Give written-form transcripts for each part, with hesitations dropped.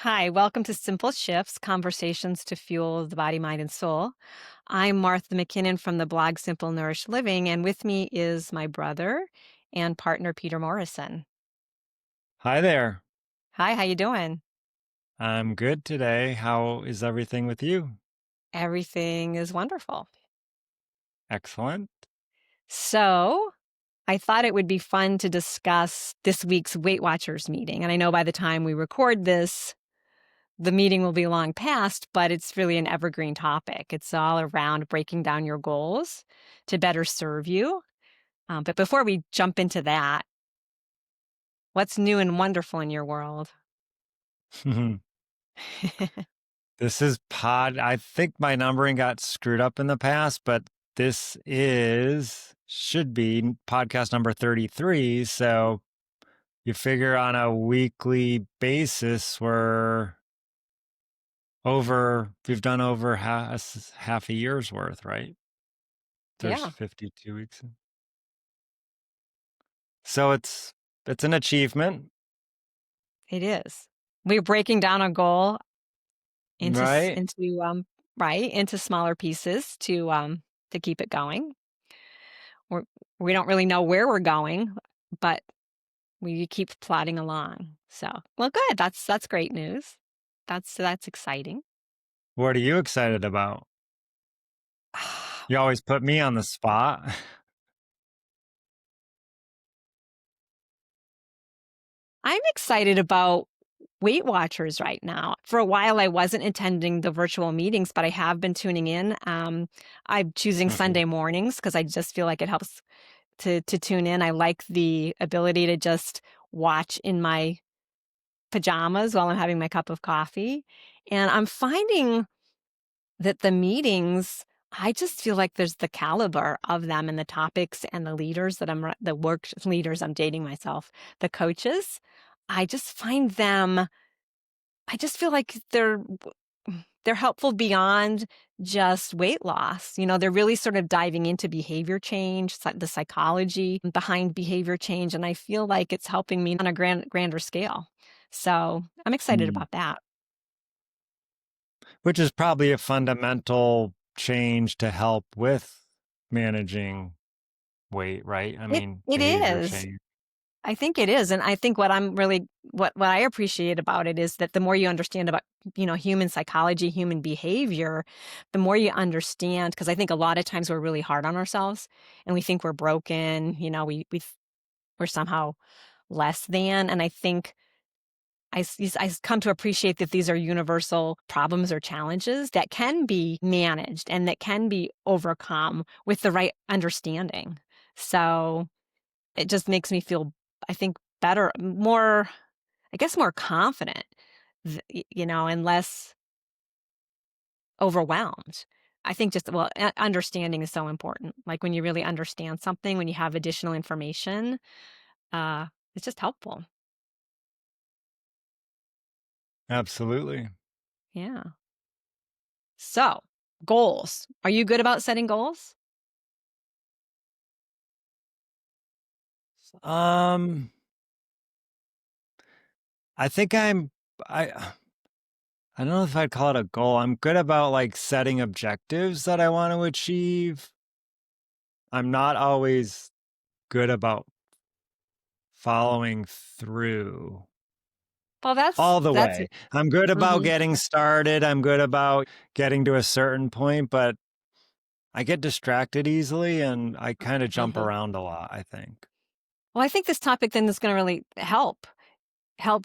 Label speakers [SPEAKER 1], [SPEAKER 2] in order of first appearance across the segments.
[SPEAKER 1] Hi, welcome to Simple Shifts Conversations to Fuel the Body, Mind, and Soul. I'm Martha McKinnon from the blog Simple Nourished Living, and with me is my brother and partner Peter Morrison.
[SPEAKER 2] Hi there.
[SPEAKER 1] Hi, how you doing?
[SPEAKER 2] I'm good today. How is everything with you?
[SPEAKER 1] Everything is wonderful.
[SPEAKER 2] Excellent.
[SPEAKER 1] So, I thought it would be fun to discuss this week's Weight Watchers meeting. And I know by the time we record this, the meeting will be long past, but it's really an evergreen topic. It's all around breaking down your goals to better serve you. But before we jump into that, what's new and wonderful in your world?
[SPEAKER 2] This is I think my numbering got screwed up in the past, but should be podcast number 33. So you figure on a weekly basis, we've done over half a year's worth, right? There's
[SPEAKER 1] Yeah,
[SPEAKER 2] 52 weeks. So it's an achievement,
[SPEAKER 1] it is. We're breaking down a goal into
[SPEAKER 2] right?
[SPEAKER 1] right into smaller pieces to keep it going. We're, we don't really know where we're going, but we keep plodding along. So, well, good. That's great news. That's exciting.
[SPEAKER 2] What are you excited about? You always put me on the spot.
[SPEAKER 1] I'm excited about Weight Watchers right now. For a while, I wasn't attending the virtual meetings, but I have been tuning in. I'm choosing
[SPEAKER 2] Mhm.
[SPEAKER 1] Sunday mornings because I just feel like it helps to tune in. I like the ability to just watch in my pajamas while I'm having my cup of coffee. And I'm finding that the meetings, I just feel like there's the caliber of them and the topics and the leaders the work leaders, I'm dating myself, the coaches. I just find them, I just feel like they're helpful beyond just weight loss. They're really sort of diving into behavior change, the psychology behind behavior change, and I feel like it's helping me on a grander scale. So I'm excited
[SPEAKER 2] Mm.
[SPEAKER 1] about that.
[SPEAKER 2] Which is probably a fundamental change to help with managing weight, right? I mean,
[SPEAKER 1] It
[SPEAKER 2] behavior
[SPEAKER 1] is.
[SPEAKER 2] change.
[SPEAKER 1] I think it is, and I think what I appreciate about it is that the more you understand about, human psychology, human behavior, the more you understand, because I think a lot of times we're really hard on ourselves and we think we're broken, we're somehow less than, and I think I come to appreciate that these are universal problems or challenges that can be managed and that can be overcome with the right understanding. So it just makes me feel, I think, better, more, I guess, more confident, and less overwhelmed. I think just, well, understanding is so important. Like when you really understand something, when you have additional information, uh, it's just helpful.
[SPEAKER 2] Absolutely.
[SPEAKER 1] Yeah. So, goals. Are you good about setting goals?
[SPEAKER 2] Um, I think I I don't know if I'd call it a goal. I'm good about like setting objectives that I want to achieve. I'm not always good about following through
[SPEAKER 1] Well,
[SPEAKER 2] all the
[SPEAKER 1] that's
[SPEAKER 2] way. I'm good about
[SPEAKER 1] mhm,
[SPEAKER 2] getting started. I'm good about getting to a certain point, but I get distracted easily and I kind of jump
[SPEAKER 1] mhm.
[SPEAKER 2] around a lot, I think.
[SPEAKER 1] Well, I think this topic then is gonna really help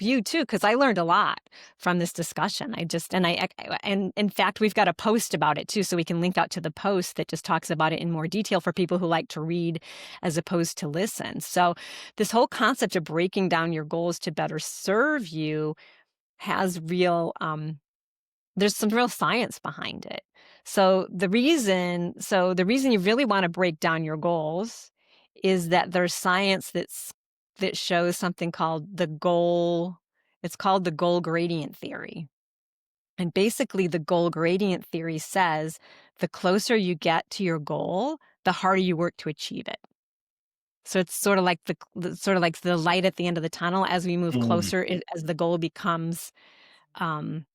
[SPEAKER 1] you too, because I learned a lot from this discussion. And in fact, we've got a post about it too, so we can link out to the post that just talks about it in more detail for people who like to read as opposed to listen. So this whole concept of breaking down your goals to better serve you has there's some real science behind it. So the reason you really want to break down your goals is that there's science that shows something called it's called the goal gradient theory. And basically the goal gradient theory says the closer you get to your goal, the harder you work to achieve it. So it's sort of like the light at the end of the tunnel. As we move
[SPEAKER 2] Mm.
[SPEAKER 1] closer, as the goal becomes um,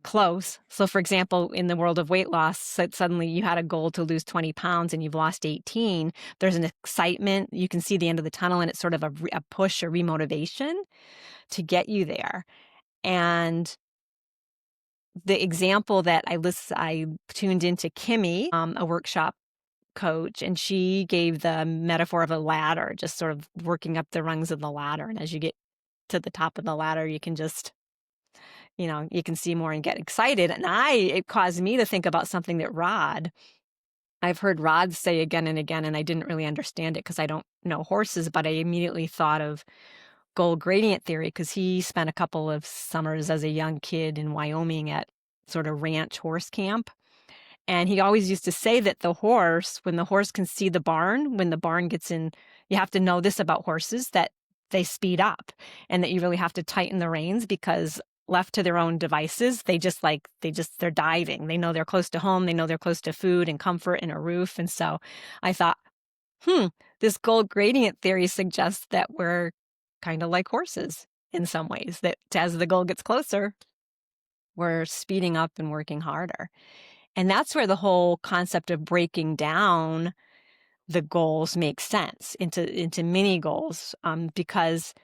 [SPEAKER 1] close. So, for example, in the world of weight loss, suddenly you had a goal to lose 20 pounds and you've lost 18. There's an excitement. You can see the end of the tunnel, and it's sort of a push or remotivation to get you there. And the example that I tuned into Kimmy, a workshop coach, and she gave the metaphor of a ladder, just sort of working up the rungs of the ladder. And as you get to the top of the ladder, you can just, you can see more and get excited. And it caused me to think about something that I've heard Rod say again and again, and I didn't really understand it because I don't know horses, but I immediately thought of goal gradient theory because he spent a couple of summers as a young kid in Wyoming at sort of ranch horse camp. And he always used to say that when the horse can see the barn, when the barn gets in, you have to know this about horses, that they speed up and that you really have to tighten the reins because left to their own devices, they're diving. They know they're close to home. They know they're close to food and comfort and a roof. And so I thought, this goal gradient theory suggests that we're kind of like horses in some ways, that as the goal gets closer, we're speeding up and working harder. And that's where the whole concept of breaking down the goals makes sense into mini goals. Because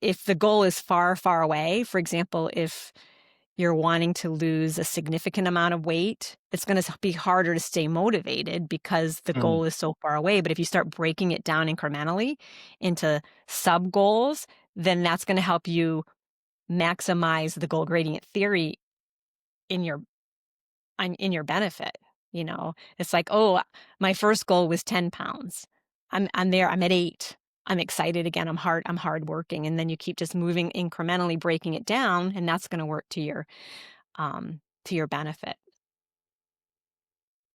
[SPEAKER 1] if the goal is far, far away, for example, if you're wanting to lose a significant amount of weight, it's going to be harder to stay motivated because the
[SPEAKER 2] Mm.
[SPEAKER 1] goal is so far away. But if you start breaking it down incrementally into sub goals, then that's going to help you maximize the goal gradient theory in your in your benefit. It's like, oh, my first goal was 10 pounds. I'm there. I'm at 8. I'm excited again. I'm hard working. And then you keep just moving incrementally, breaking it down, and that's going to work to your benefit.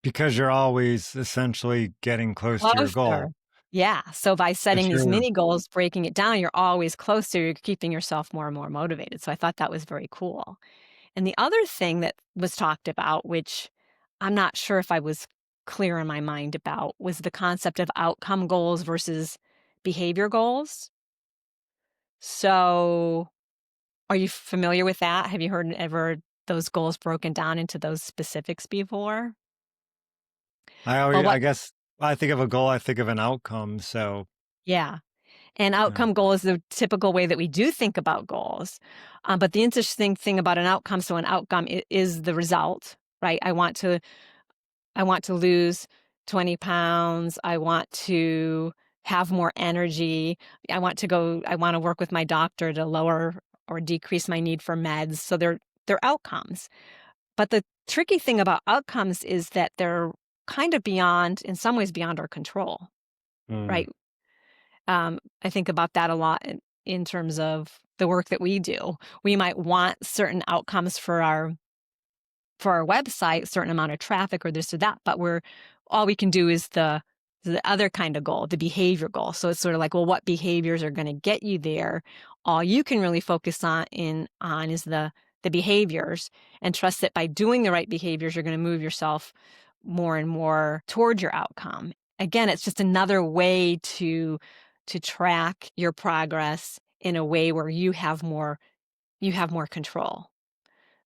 [SPEAKER 2] Because you're always essentially getting close to your
[SPEAKER 1] Closer.
[SPEAKER 2] goal.
[SPEAKER 1] Yeah. So by
[SPEAKER 2] For
[SPEAKER 1] setting these
[SPEAKER 2] sure.
[SPEAKER 1] mini goals, breaking it down, you're always closer. You're keeping yourself more and more motivated. So I thought that was very cool. And the other thing that was talked about, which I'm not sure if I was clear in my mind about, was the concept of outcome goals versus behavior goals. So are you familiar with that? Have you heard ever those goals broken down into those specifics before? Well,
[SPEAKER 2] I guess I think of a goal, I think of an outcome. So,
[SPEAKER 1] yeah. And
[SPEAKER 2] yeah.
[SPEAKER 1] outcome goal is the typical way that we do think about goals. But the interesting thing about an outcome, so an outcome is the result, right? I want to lose 20 pounds. I want to have more energy. I want to work with my doctor to lower or decrease my need for meds. So they're outcomes. But the tricky thing about outcomes is that they're kind of in some ways beyond our control,
[SPEAKER 2] Mm.
[SPEAKER 1] right? I think about that a lot in terms of the work that we do. We might want certain outcomes for our website, certain amount of traffic or this or that, but all we can do is the other kind of goal, the behavior goal. So it's sort of like, well, what behaviors are going to get you there? All you can really focus on is the behaviors, and trust that by doing the right behaviors, you're going to move yourself more and more toward your outcome. Again, it's just another way to track your progress in a way where you have more control.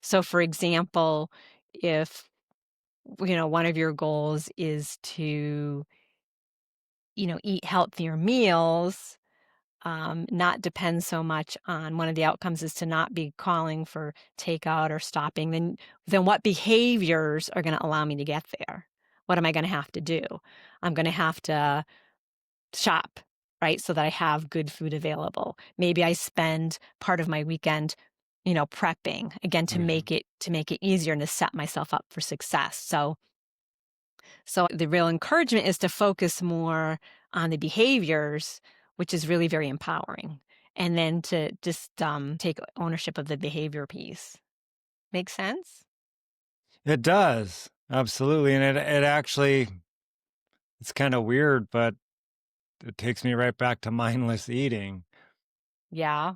[SPEAKER 1] So for example, if one of your goals is to, eat healthier meals, not depend so much on one of the outcomes is to not be calling for takeout or stopping, then what behaviors are going to allow me to get there? What am I going to have to do? I'm going to have to shop, right? So that I have good food available. Maybe I spend part of my weekend, prepping again
[SPEAKER 2] Oh, yeah.
[SPEAKER 1] to make it easier and to set myself up for success. So the real encouragement is to focus more on the behaviors, which is really very empowering. And then to just take ownership of the behavior piece. Make sense?
[SPEAKER 2] It does. Absolutely. And it actually, it's kind of weird, but it takes me right back to mindless eating
[SPEAKER 1] Yeah.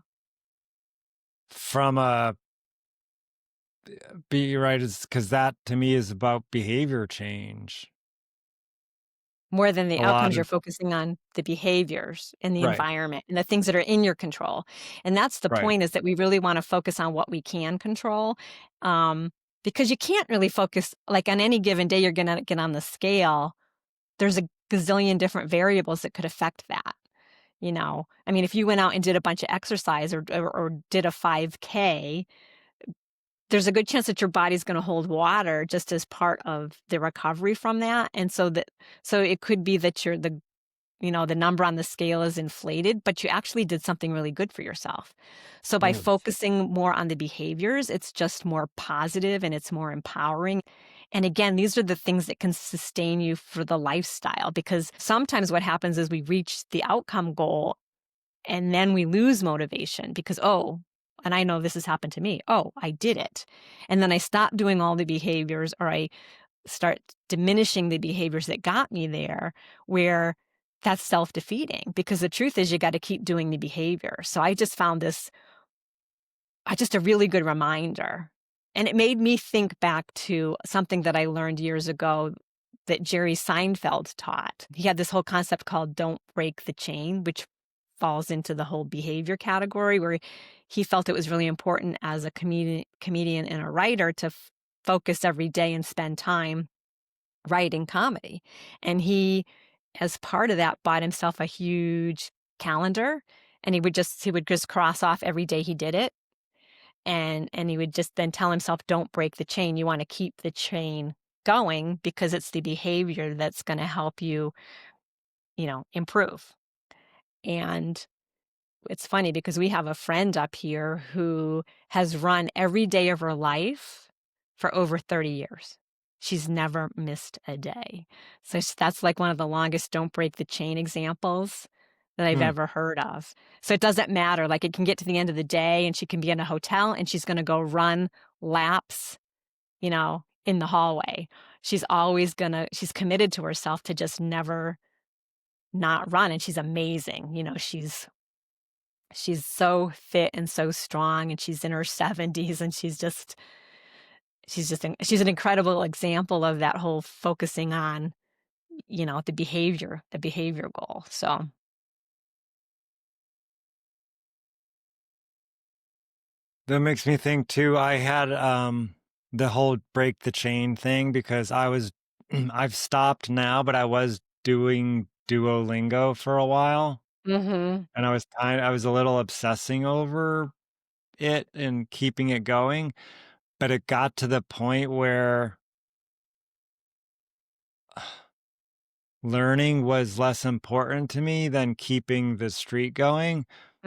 [SPEAKER 2] from a be right, is because that to me is about behavior change.
[SPEAKER 1] More than the
[SPEAKER 2] A lot
[SPEAKER 1] outcomes, you're
[SPEAKER 2] of
[SPEAKER 1] focusing on the behaviors and the
[SPEAKER 2] right,
[SPEAKER 1] environment and the things that are in your control. And that's the
[SPEAKER 2] right.
[SPEAKER 1] point, is that we really wanna focus on what we can control, um, because you can't really focus like, on any given day, you're gonna get on the scale, there's a gazillion different variables that could affect that, you know? I mean, if you went out and did a bunch of exercise or did a 5K, there's a good chance that your body's gonna hold water just as part of the recovery from that, and so it could be that you're the the number on the scale is inflated, but you actually did something really good for yourself. So by
[SPEAKER 2] Mm,
[SPEAKER 1] focusing more on the behaviors, it's just more positive and it's more empowering. And again, these are the things that can sustain you for the lifestyle, because sometimes what happens is we reach the outcome goal and then we lose motivation because, oh, and I know this has happened to me. Oh, I did it. And then I stop doing all the behaviors, or I start diminishing the behaviors that got me there, where that's self-defeating, because the truth is you got to keep doing the behavior. So I just found this just a really good reminder. And it made me think back to something that I learned years ago that Jerry Seinfeld taught. He had this whole concept called don't break the chain, which falls into the whole behavior category, where he felt it was really important as a comedian and a writer to focus every day and spend time writing comedy. And he, as part of that, bought himself a huge calendar, and he would just cross off every day he did it. And he would just then tell himself, don't break the chain. You want to keep the chain going, because it's the behavior that's going to help you, improve. And it's funny because we have a friend up here who has run every day of her life for over 30 years. She's never missed a day. So that's like one of the longest don't break the chain examples that I've
[SPEAKER 2] mm.
[SPEAKER 1] ever heard of. So it doesn't matter. Like, it can get to the end of the day and she can be in a hotel and she's going to go run laps, in the hallway. She's committed to herself to just never not run. And she's amazing. She's so fit and so strong, and she's in her 70s, and she's an incredible example of that whole focusing on, the behavior goal. So,
[SPEAKER 2] That makes me think too, I had, the whole break the chain thing because I was I've stopped now, but I was doing Duolingo for a while,
[SPEAKER 1] mhm,
[SPEAKER 2] and I was a little obsessing over it and keeping it going, but it got to the point where learning was less important to me than keeping the streak going,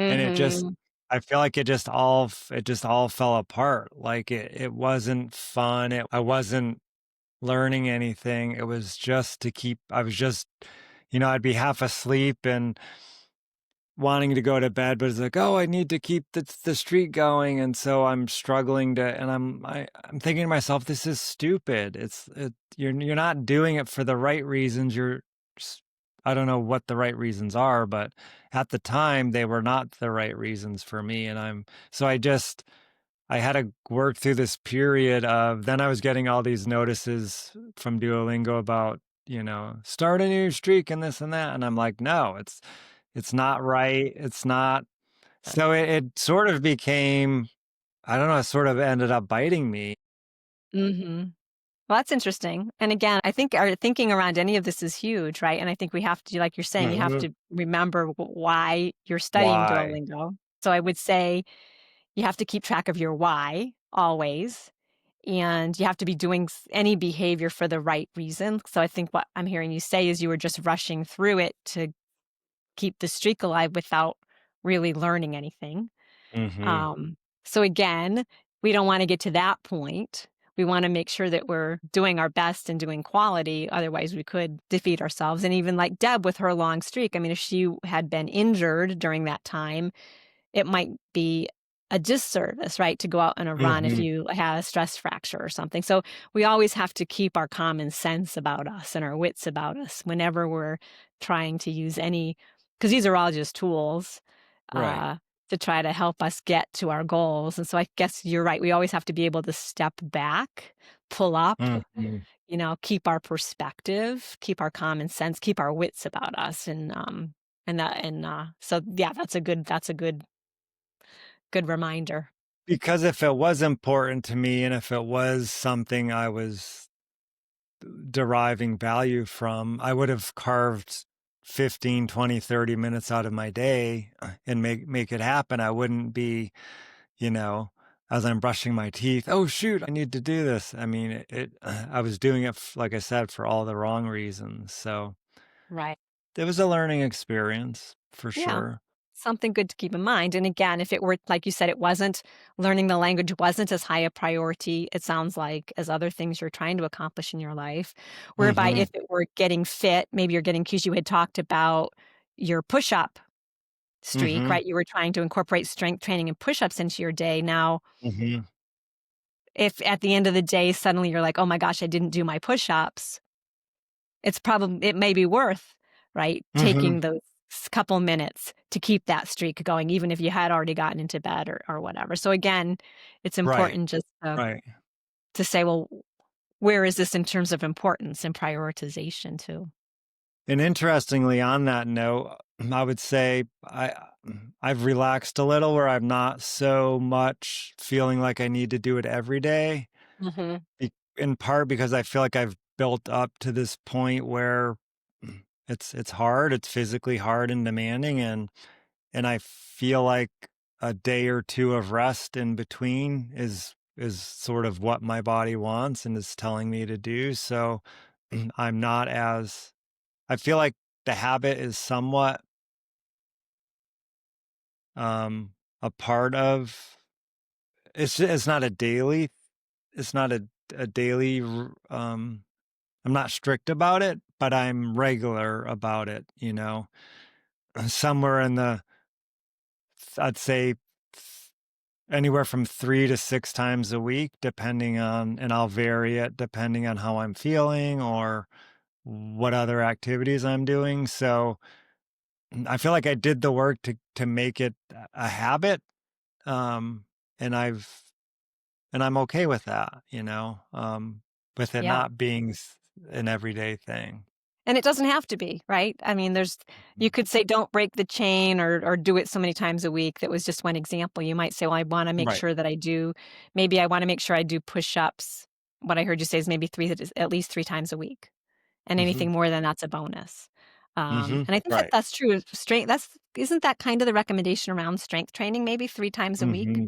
[SPEAKER 2] and
[SPEAKER 1] mhm,
[SPEAKER 2] I feel like it just all fell apart, like, it wasn't fun, I wasn't learning anything, it was just to keep I was just I'd be half asleep and wanting to go to bed, but it's like, "Oh, I need to keep the streak going," and so I'm struggling to and I'm thinking to myself, "This is stupid. You're not doing it for the right reasons, s I don't know what the right reasons are, but at the time, they were not the right reasons for me, and I had to work through this period of then I was getting all these notices from Duolingo about, start a new streak and this and that, and I'm like, "No, it's not right. It's not." So it sort of became, I don't know, it sort of ended up biting me.
[SPEAKER 1] mhm. Well, that's interesting. And again, I think our thinking around any of this is huge, right? And I think we have to, like you're saying, you have
[SPEAKER 2] Mhm.
[SPEAKER 1] to remember why you're studying
[SPEAKER 2] Why?
[SPEAKER 1] Duolingo. So I would say you have to keep track of your why always. And you have to be doing any behavior for the right reason. So I think what I'm hearing you say is you were just rushing through it to keep the streak alive without really learning anything.
[SPEAKER 2] Mhm.
[SPEAKER 1] Um, so again, we don't want to get to that point. We want to make sure that we're doing our best and doing quality. Otherwise, we could defeat ourselves. And even like Deb with her long streak, I mean, if she had been injured during that time, it might be a disservice, right, to go out on a run if
[SPEAKER 2] Mhm.
[SPEAKER 1] you had a stress fracture or something. So we always have to keep our common sense about us and our wits about us whenever we're trying to use any, because these are all just tools
[SPEAKER 2] Right.
[SPEAKER 1] uh, to try to help us get to our goals. And so I guess you're right. We always have to be able to step back pull up,
[SPEAKER 2] Mhm.
[SPEAKER 1] keep our perspective, keep our common sense, keep our wits about us, so yeah, that's a good reminder.
[SPEAKER 2] Because if it was important to me and if it was something I was deriving value from, I would have carved 15, 20, 30 minutes out of my day and make it happen. I wouldn't be, you know, as I'm brushing my teeth, oh shoot, I need to do this. I mean, I was doing it, like I said, for all the wrong reasons. So
[SPEAKER 1] Right.
[SPEAKER 2] it was a learning experience for
[SPEAKER 1] Yeah.
[SPEAKER 2] sure.
[SPEAKER 1] Something good to keep in mind. And again, if it were, like you said, it wasn't learning the language wasn't as high a priority, it sounds like, as other things you're trying to accomplish in your life. Whereby
[SPEAKER 2] Hmm.
[SPEAKER 1] if it were getting fit, maybe you're getting cues you had talked about your push up streak,
[SPEAKER 2] Hmm.
[SPEAKER 1] right? You were trying to incorporate strength training and push ups into your day. Now,
[SPEAKER 2] Hmm.
[SPEAKER 1] if at the end of the day, suddenly you're like, oh my gosh, I didn't do my push ups, it may be worth, right,
[SPEAKER 2] Hmm.
[SPEAKER 1] taking those couple minutes to keep that streak going, even if you had already gotten into bed or whatever. So again, it's
[SPEAKER 2] Right.
[SPEAKER 1] important just
[SPEAKER 2] Right.
[SPEAKER 1] to say, well, where is this in terms of importance and prioritization too?
[SPEAKER 2] And interestingly, on that note, I would say I've relaxed a little where I'm not so much feeling like I need to do it every day.
[SPEAKER 1] Mhm.
[SPEAKER 2] In part because I feel like I've built up to this point where it's hard, it's physically hard and demanding, and I feel like a day or two of rest in between is sort of what my body wants and is telling me to do. So I'm not as I feel like the habit is somewhat um a part of it's not a daily it's not a daily I'm not strict about it, but I'm regular about it, you know. Somewhere in the I'd say anywhere from 3 to 6 times a week depending on and I'll vary it depending on how I'm feeling or what other activities I'm doing. So I feel like I did the work to make it a habit, um, and I'm okay with that, with it
[SPEAKER 1] Yeah.
[SPEAKER 2] not being an everyday thing.
[SPEAKER 1] And it doesn't have to be, right? I mean, you
[SPEAKER 2] Mhm.
[SPEAKER 1] could say don't break the chain or do it so many times a week. That was just one example. You might say, well, I want to make
[SPEAKER 2] Right.
[SPEAKER 1] sure that maybe I want to make sure I do push-ups. What I heard you say is maybe at least 3 times a week. And
[SPEAKER 2] Hmm.
[SPEAKER 1] anything more than that's a bonus.
[SPEAKER 2] Hmm.
[SPEAKER 1] And I think that
[SPEAKER 2] Right.
[SPEAKER 1] that's true. Isn't that kind of the recommendation around strength training, maybe 3 times a week
[SPEAKER 2] Hmm.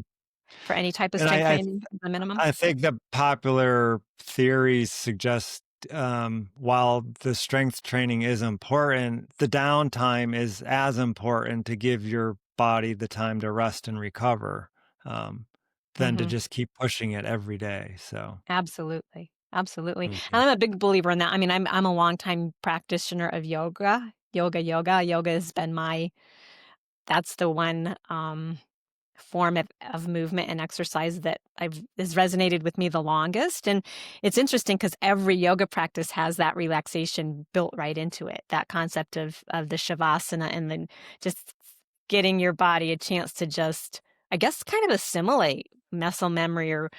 [SPEAKER 1] for any type of
[SPEAKER 2] And
[SPEAKER 1] strength training, the minimum?
[SPEAKER 2] I think the popular theories suggest while the strength training is important, the downtime is as important to give your body the time to rest and recover um, than to
[SPEAKER 1] Mhm.
[SPEAKER 2] just keep pushing it every day. So,
[SPEAKER 1] Absolutely, absolutely, and
[SPEAKER 2] mhm.
[SPEAKER 1] I'm a big believer in that. I mean, I'm a longtime practitioner of yoga. Yoga has been that's the one, form of movement and exercise that I've has resonated with me the longest, and it's interesting because every yoga practice has that relaxation built right into it, that concept of the shavasana and then just getting your body a chance to just, I guess, kind of assimilate muscle memory or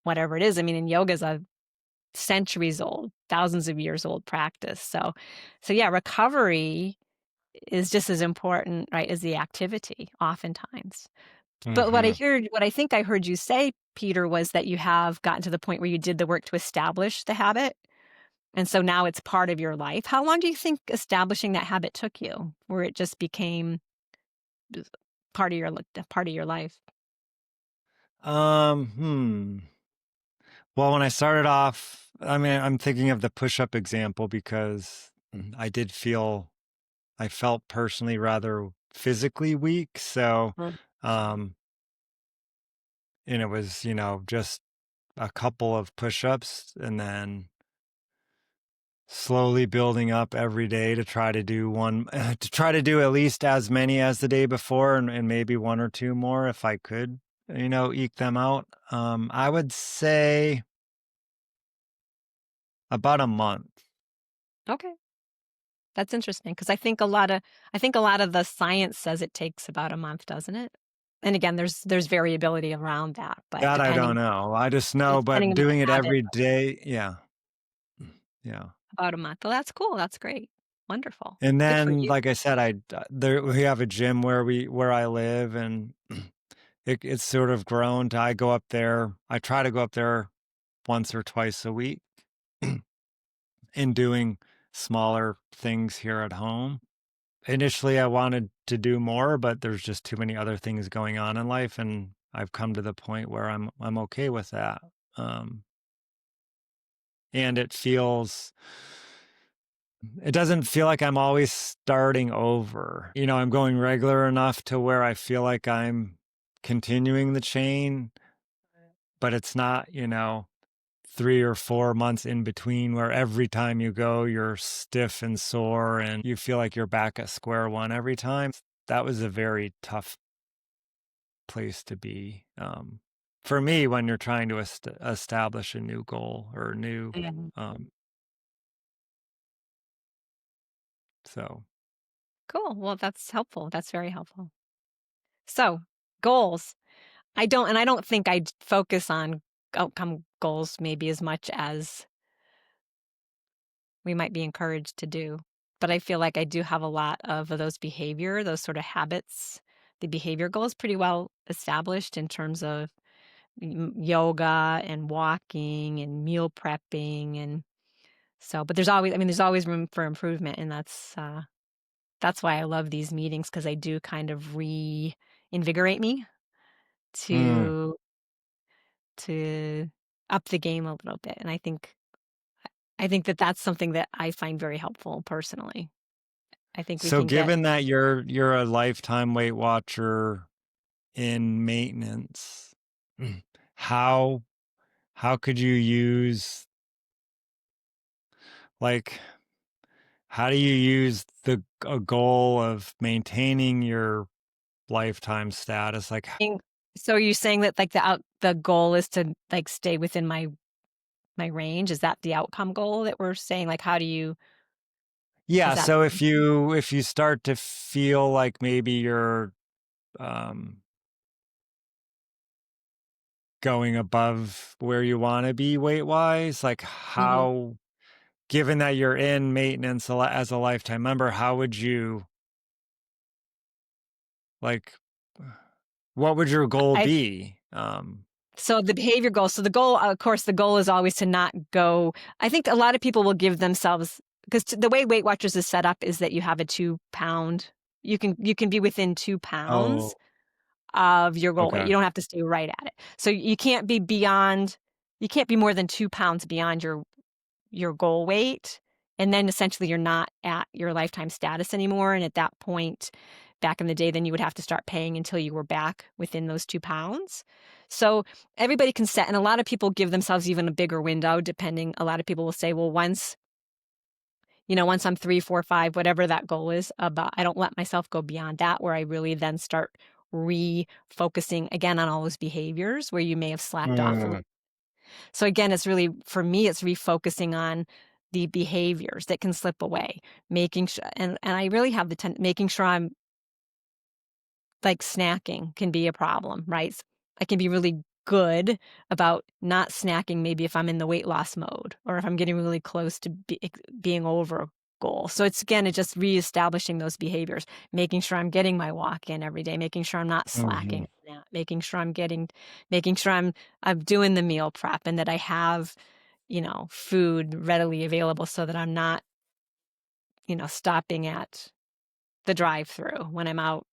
[SPEAKER 1] whatever it is. I mean, in yoga is a centuries old, thousands of years old practice. So yeah, recovery is just as important, right, as the activity oftentimes. But
[SPEAKER 2] Hmm.
[SPEAKER 1] what I think I heard you say, Peter, was that you have gotten to the point where you did the work to establish the habit. And so now it's part of your life. How long do you think establishing that habit took you, where it just became just part of your life?
[SPEAKER 2] Hmm. Well, when I started off, I mean, I'm thinking of the push-up example because I felt personally rather physically weak. So,
[SPEAKER 1] Mm.
[SPEAKER 2] um, and it was, just a couple of push-ups and then slowly building up every day to try to do to try to do at least as many as the day before and maybe one or two more if I could, eke them out. I would say about a month.
[SPEAKER 1] Okay, that's interesting because I think a lot of the science says it takes about a month, doesn't it? And again, there's variability around that, but
[SPEAKER 2] That I don't
[SPEAKER 1] depending
[SPEAKER 2] know. I just
[SPEAKER 1] but
[SPEAKER 2] know,
[SPEAKER 1] depending
[SPEAKER 2] but
[SPEAKER 1] on my
[SPEAKER 2] doing it
[SPEAKER 1] habit,
[SPEAKER 2] every day, yeah. Yeah.
[SPEAKER 1] about a month. Well, that's cool, that's great. Wonderful.
[SPEAKER 2] And
[SPEAKER 1] Good for
[SPEAKER 2] then,
[SPEAKER 1] you.
[SPEAKER 2] like I said, there we have a gym where I live, and it's sort of grown to I go up there. I try to go up there once or twice a week and doing smaller things here at home. Initially, I wanted to do more, but there's just too many other things going on in life, and I've come to the point where I'm okay with that. Um, and it doesn't feel like I'm always starting over. I'm going regular enough to where I feel like I'm continuing the chain, but it's not, 3 or 4 months in between where every time you go, you're stiff and sore and you feel like you're back at square one every time. That was a very tough place to be. For me, when you're trying to establish a new goal or a new,
[SPEAKER 1] Mhm.
[SPEAKER 2] um, so.
[SPEAKER 1] Cool, well, that's helpful, that's very helpful. So, goals. I don't think I'd focus on outcome goals maybe as much as we might be encouraged to do. But I feel like I do have a lot of those those sort of habits. The behavior goals pretty well established in terms of yoga and walking and meal prepping and so but there's always room for improvement and that's why I love these meetings because they do kind of reinvigorate me
[SPEAKER 2] Mm.
[SPEAKER 1] to to up the game a little bit, and I think that that's something that I find very helpful personally. I think we
[SPEAKER 2] So
[SPEAKER 1] can get
[SPEAKER 2] given that you're a lifetime Weight Watcher in maintenance, mm, how how could you use like how do you use the a goal of maintaining your lifetime status? Like
[SPEAKER 1] ing so are you saying that, like, the goal is to, like, stay within my range? Is that the outcome goal that we're saying? Like, how do you is
[SPEAKER 2] yeah,
[SPEAKER 1] that
[SPEAKER 2] so if you start to feel like maybe you're um going above where you want to be weight wise, like
[SPEAKER 1] mhm.
[SPEAKER 2] how given that you're in maintenance as a lifetime member, how would you like what would your goal
[SPEAKER 1] I
[SPEAKER 2] be?
[SPEAKER 1] So the behavior goal so the goal of course, the goal is always to not go I think a lot of people will give themselves because the way Weight Watchers is set up is that you have a 2 pound you can be within 2 pounds
[SPEAKER 2] Oh,
[SPEAKER 1] of your goal weight.
[SPEAKER 2] okay.
[SPEAKER 1] You don't have to stay right at it. So you can't be more than 2 pounds beyond your goal weight, and then essentially you're not at your lifetime status anymore, and at that point, back in the day, then you would have to start paying until you were back within those 2 pounds. So, everybody can set and a lot of people give themselves even a bigger window depending a lot of people will say, "Well, once I'm 3, 4, 5, whatever that goal is, about I don't let myself go beyond that where I really then start refocusing again on all those behaviors where you may have slacked off a little
[SPEAKER 2] Mm,
[SPEAKER 1] so again, it's really for me, it's refocusing on the behaviors that can slip away, making sure and I really have making sure I'm like snacking can be a problem, right? I can be really good about not snacking maybe if I'm in the weight loss mode or if I'm getting really close to being over a goal. So it's again, it's just reestablishing those behaviors, making sure I'm getting my walk in every day, making sure I'm not slacking
[SPEAKER 2] mhm,
[SPEAKER 1] on that, making sure I'm doing the meal prep and that I have, food readily available so that I'm not, stopping at the drive-through when I'm out,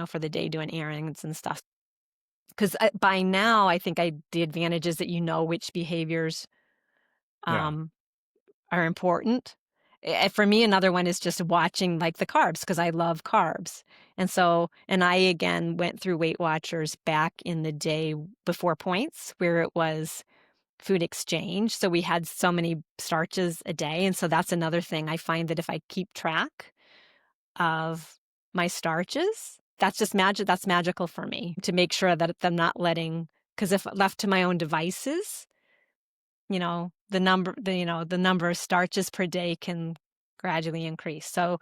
[SPEAKER 1] for the day doing errands and stuff. Because by now, I think the advantage is that you know which behaviors,
[SPEAKER 2] yeah.
[SPEAKER 1] um, are important. For me, another one is just watching, like, the carbs because I love carbs. And I, again, went through Weight Watchers back in the day before points where it was food exchange, so we had so many starches a day, and so that's another thing. I find that if I keep track of my starches. That's magical for me to make sure that I'm not letting because if left to my own devices, the number of starches per day can gradually increase. So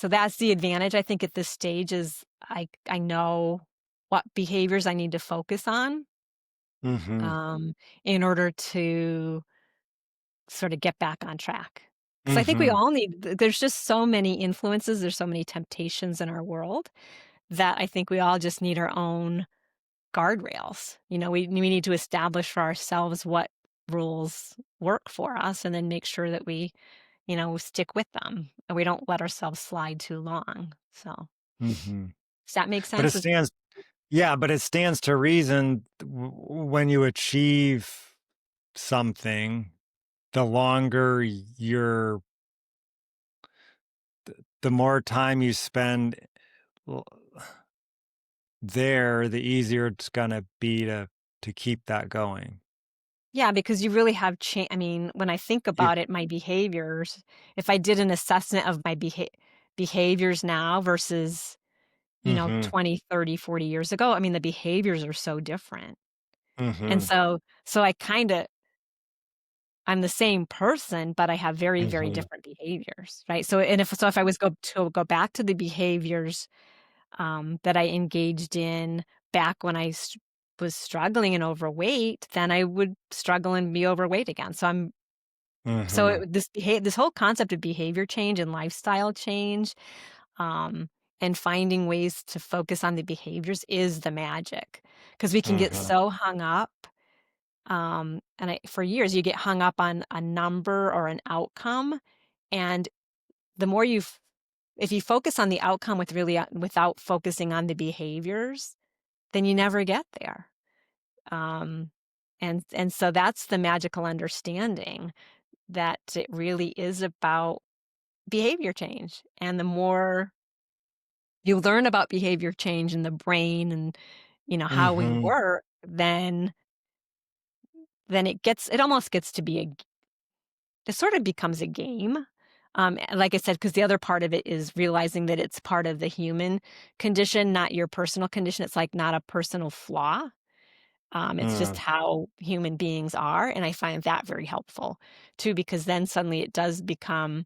[SPEAKER 1] that's the advantage I think at this stage is I know what behaviors I need to focus on,
[SPEAKER 2] Mhm.
[SPEAKER 1] um, in order to sort of get back on track. Because I think we
[SPEAKER 2] Mhm.
[SPEAKER 1] all need there's just so many influences, there's so many temptations in our world that I think we all just need our own guardrails. We need to establish for ourselves what rules work for us and then make sure that we stick with them and we don't let ourselves slide too long. So,
[SPEAKER 2] Mhm.
[SPEAKER 1] does that make
[SPEAKER 2] But it
[SPEAKER 1] sense?
[SPEAKER 2] stands Yeah, but it stands to reason when you achieve something, the longer you're the more time you spend l there, the easier it's gonna be to keep that going.
[SPEAKER 1] Yeah, because you really have I mean, when I think
[SPEAKER 2] You
[SPEAKER 1] about it, my behaviors, if I did an assessment of my behaviors now versus,
[SPEAKER 2] Mhm.
[SPEAKER 1] 20, 30, 40 years ago, I mean, the behaviors are so different. And
[SPEAKER 2] Mhm.
[SPEAKER 1] so I kind of I'm the same person, but I have very, very
[SPEAKER 2] Mhm.
[SPEAKER 1] different behaviors, right? If I was go back to the behaviors that I engaged in back when was struggling and overweight, then I would struggle and be overweight again.
[SPEAKER 2] Mhm.
[SPEAKER 1] This whole concept of behavior change and lifestyle change, um, and finding ways to focus on the behaviors is the magic because we can get
[SPEAKER 2] Mhm.
[SPEAKER 1] so hung up. For years, you get hung up on a number or an outcome, and the more if you focus on the outcome without focusing on the behaviors, then you never get there. Um, and so that's the magical understanding that it really is about behavior change. And the more you learn about behavior change in the brain and how we
[SPEAKER 2] Mhm.
[SPEAKER 1] work, then it almost gets to be it sort of becomes a game. Like I said, because the other part of it is realizing that it's part of the human condition, not your personal condition. It's like not a personal flaw. It's just
[SPEAKER 2] Mm.
[SPEAKER 1] how human beings are, and I find that very helpful too, because then suddenly it does become.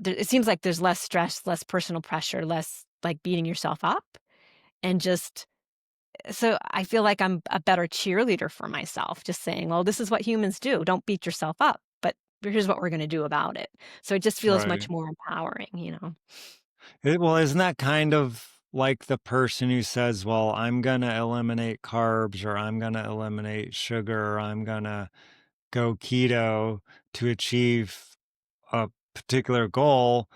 [SPEAKER 1] It seems like there's less stress, less personal pressure, less like beating yourself up, and just so I feel like I'm a better cheerleader for myself, just saying, "Well, this is what humans do. Don't beat yourself up, but here's what we're gonna do about it." So it just feels much
[SPEAKER 2] Right.
[SPEAKER 1] more empowering.
[SPEAKER 2] Well, isn't that kind of like the person who says, "Well, I'm gonna eliminate carbs, or I'm gonna eliminate sugar, or I'm gonna go keto to achieve a particular goal."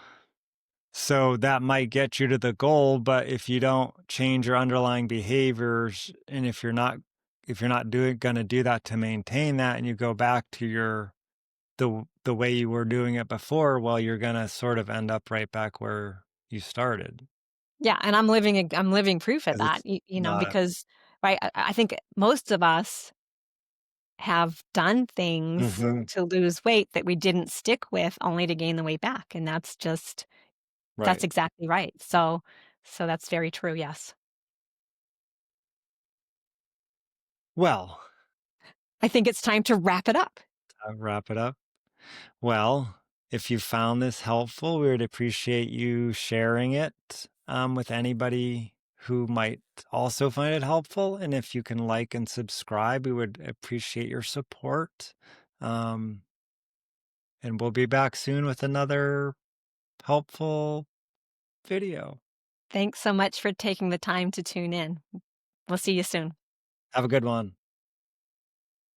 [SPEAKER 2] So that might get you to the goal, but if you don't change your underlying behaviors, and if you're not doing gonna do that to maintain that, and you go back to the way you were doing it before, well, you're gonna sort of end up right back where you started
[SPEAKER 1] Yeah, and I'm living proof of
[SPEAKER 2] because
[SPEAKER 1] that,
[SPEAKER 2] it's not a
[SPEAKER 1] because, right, I think most of us have done things
[SPEAKER 2] Mhm.
[SPEAKER 1] to lose weight that we didn't stick with only to gain the weight back, and that's
[SPEAKER 2] Right.
[SPEAKER 1] exactly right. So that's very true, yes.
[SPEAKER 2] Well,
[SPEAKER 1] I think it's time to wrap it up.
[SPEAKER 2] wrap it up. Well, if you found this helpful, we would appreciate you sharing it with anybody who might also find it helpful. And if you can like and subscribe, we would appreciate your support. Um, and we'll be back soon with another helpful video.
[SPEAKER 1] Thanks so much for taking the time to tune in. We'll see you soon.
[SPEAKER 2] Have a good one.